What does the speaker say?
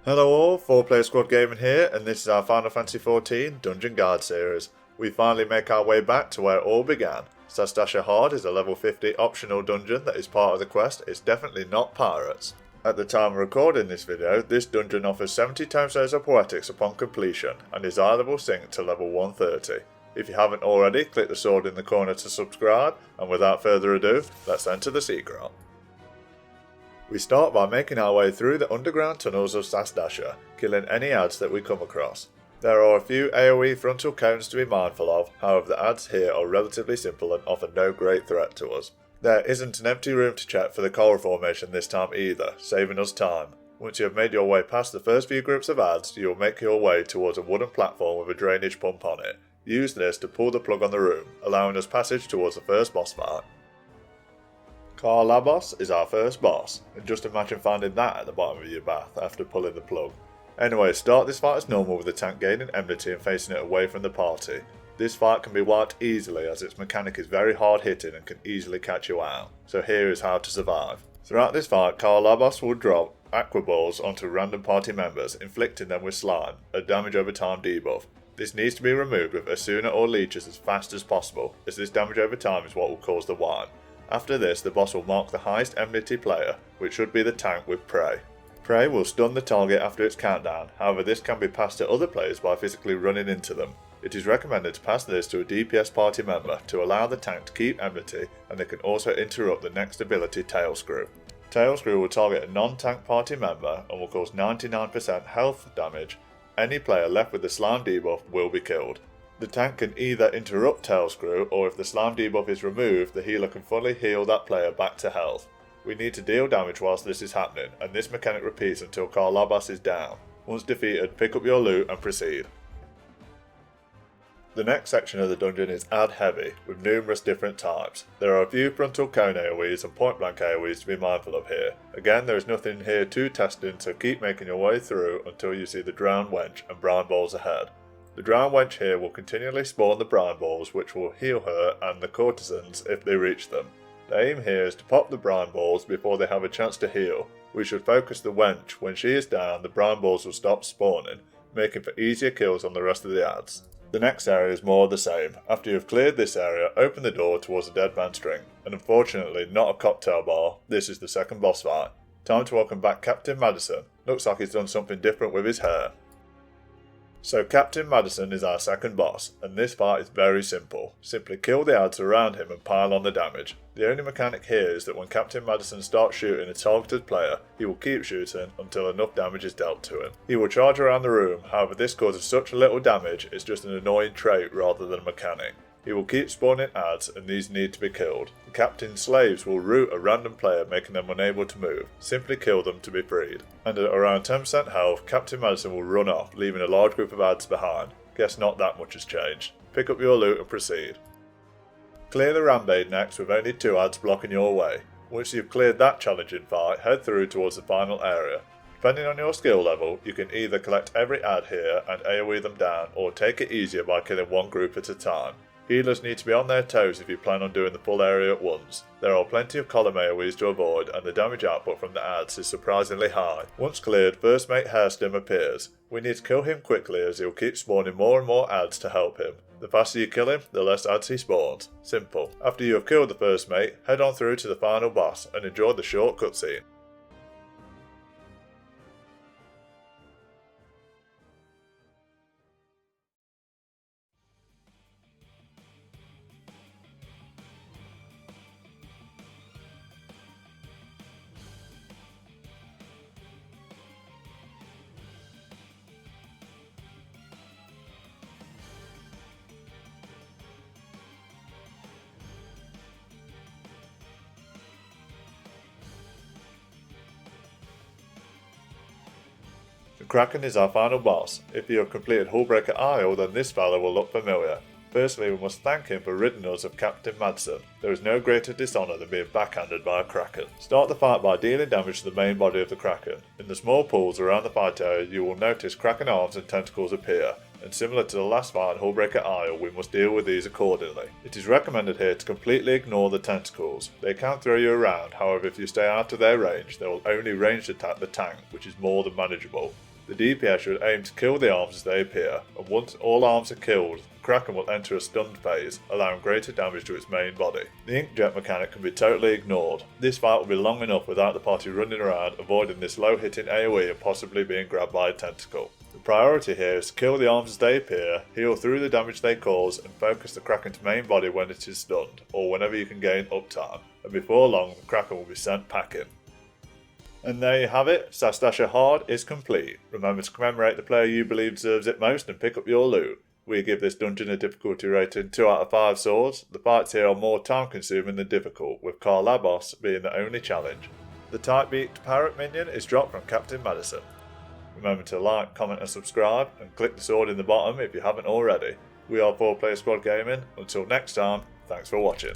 Hello all, 4-Player Squad Gaming here, and this is our Final Fantasy XIV Dungeon Guard series. We finally make our way back to where it all began. Sastasha Hard is a level 50 optional dungeon that is part of the quest. It's definitely not pirates. At the time of recording this video, this dungeon offers 70 tomestones of poetics upon completion, and is level synced to level 130. If you haven't already, click the sword in the corner to subscribe, and without further ado, let's enter the secret. We start by making our way through the underground tunnels of Sastasha, killing any adds that we come across. There are a few AoE frontal cones to be mindful of, however the adds here are relatively simple and offer no great threat to us. There isn't an empty room to check for the coral formation this time either, saving us time. Once you have made your way past the first few groups of adds, you will make your way towards a wooden platform with a drainage pump on it. Use this to pull the plug on the room, allowing us passage towards the first boss fight. Karlabos is our first boss, and just imagine finding that at the bottom of your bath after pulling the plug. Anyway, start this fight as normal with the tank gaining enmity and facing it away from the party. This fight can be wiped easily as its mechanic is very hard hitting and can easily catch you out, so here is how to survive. Throughout this fight, Karlabos will drop aqua balls onto random party members, inflicting them with slime, a damage over time debuff. This needs to be removed with Asuna or leeches as fast as possible, as this damage over time is what will cause the wipe. After this, the boss will mark the highest enmity player, which should be the tank with Prey. Prey will stun the target after its countdown, however this can be passed to other players by physically running into them. It is recommended to pass this to a DPS party member to allow the tank to keep enmity, and they can also interrupt the next ability Tailscrew. Tailscrew will target a non-tank party member and will cause 99% health damage. Any player left with the slime debuff will be killed. The tank can either interrupt Tailscrew, or if the slime debuff is removed, the healer can fully heal that player back to health. We need to deal damage whilst this is happening, and this mechanic repeats until Karlabos is down. Once defeated, pick up your loot and proceed. The next section of the dungeon is Add Heavy, with numerous different types. There are a few frontal cone AoEs and point blank AoEs to be mindful of here. Again, there is nothing here too testing, so keep making your way through until you see the Drowned Wench and Brine Balls ahead. The Drowned Wench here will continually spawn the brine balls, which will heal her and the courtesans if they reach them. The aim here is to pop the brine balls before they have a chance to heal. We should focus the wench. When she is down, the brine balls will stop spawning, making for easier kills on the rest of the adds. The next area is more of the same. After you have cleared this area, open the door towards the Dead Man String, and unfortunately not a cocktail bar. This is the second boss fight. Time to welcome back Captain Madison. Looks like he's done something different with his hair. So Captain Madison is our second boss, and this fight is very simple. Simply kill the adds around him and pile on the damage. The only mechanic here is that when Captain Madison starts shooting a targeted player, he will keep shooting until enough damage is dealt to him. He will charge around the room, however this causes such little damage, it's just an annoying trait rather than a mechanic. He will keep spawning adds, and these need to be killed. The captain's slaves will root a random player, making them unable to move. Simply kill them to be freed. And at around 10% health, Captain Madison will run off, leaving a large group of adds behind. Guess not that much has changed. Pick up your loot and proceed. Clear the Rampade next with only 2 adds blocking your way. Once you've cleared that challenging fight, head through towards the final area. Depending on your skill level, you can either collect every add here and AoE them down, or take it easier by killing one group at a time. Healers need to be on their toes if you plan on doing the full area at once. There are plenty of column AoEs to avoid, and the damage output from the adds is surprisingly high. Once cleared, first mate Hairstem appears. We need to kill him quickly as he'll keep spawning more and more adds to help him. The faster you kill him, the less adds he spawns. Simple. After you have killed the first mate, head on through to the final boss and enjoy the short cutscene. The Kraken is our final boss. If you have completed Hullbreaker Isle, then this fella will look familiar. Firstly, we must thank him for ridding us of Captain Madison. There is no greater dishonour than being backhanded by a Kraken. Start the fight by dealing damage to the main body of the Kraken. In the small pools around the fight area, you will notice Kraken arms and tentacles appear, and similar to the last fight in Hullbreaker Isle, we must deal with these accordingly. It is recommended here to completely ignore the tentacles. They can throw you around, however if you stay out of their range, they will only ranged attack the tank, which is more than manageable. The DPS should aim to kill the arms as they appear, and once all arms are killed, the Kraken will enter a stunned phase, allowing greater damage to its main body. The inkjet mechanic can be totally ignored. This fight will be long enough without the party running around avoiding this low hitting AoE and possibly being grabbed by a tentacle. The priority here is to kill the arms as they appear, heal through the damage they cause, and focus the Kraken's main body when it is stunned, or whenever you can gain uptime, and before long the Kraken will be sent packing. And there you have it, Sastasha Hard is complete. Remember to commemorate the player you believe deserves it most and pick up your loot. We give this dungeon a difficulty rating 2 out of 5 swords. The fights here are more time consuming than difficult, with Karlabos being the only challenge. The type beat parrot minion is dropped from Captain Madison. Remember to like, comment and subscribe, and click the sword in the bottom if you haven't already. We are 4 Player Squad Gaming. Until next time, thanks for watching.